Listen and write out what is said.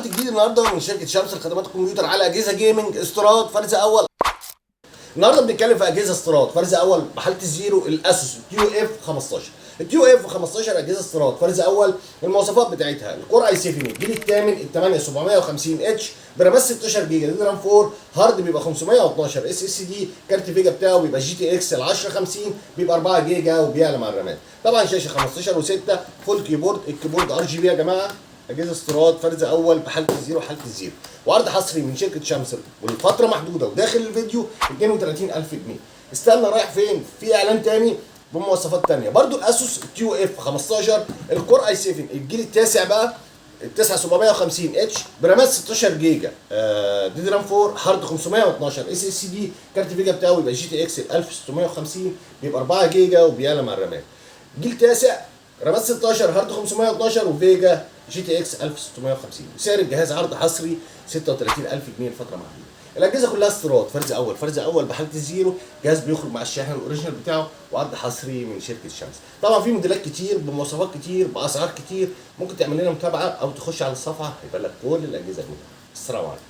جديد النهارده من شركه شمس لخدمات الكمبيوتر على اجهزه جيمنج استيراد فرز اول. النهارده بنتكلم في اجهزه استيراد فرز اول بحاله الزيرو الاسوس كيو اف 15. الكيو اف 15 اجهزه استيراد فرز اول. المواصفات بتاعتها الكور اي 7 الجيل الثامن ال 8750 اتش برامات 16 جيجا دي رام 4 هارد بيبقى 512 اس اس دي كارت فيجا بتاعه بيبقى جي تي اكس ال 1050 بيبقى 4 جيجا وبيعلى مع الرامات. طبعا شاشه 15 و6 فول كيبورد الكيبورد ار جي بي يا جماعه. اجهزه استيراد فرز اول بحاله الزيرو حاله الزيرو وعرض حصري من شركه شمس والفتره محدوده وداخل الفيديو 32000 جنيه. استنى رايح فين؟ في اعلان تاني بمواصفات تانيه برضو الاسوس كيو اف 15 الكور اي 7 الجيل التاسع بقى ال 9750 اتش برامات 16 جيجا دي رام 4 هارد 512 اس اس دي كارت فيجا بتاعه يبقى جي تي اكس 1650 بيبقى 4 جيجا وبيعلى مع الرامات. جيل تاسع رامات 16 هارد 512 وفيجا جي تي اكس 1650. سعر الجهاز عرض حصري 36000 جنيه لفتره محدوده. الاجهزه كلها استيراد فرز اول بحاله الزيرو. جهاز بيخرج مع الشاحن الاوريجينال بتاعه وعرض حصري من شركه شمس. طبعا في موديلات كتير بمواصفات كتير باسعار كتير. ممكن تعمل لنا متابعه او تخش على الصفحه هيبقى لك كل الاجهزه دي. السلام عليكم.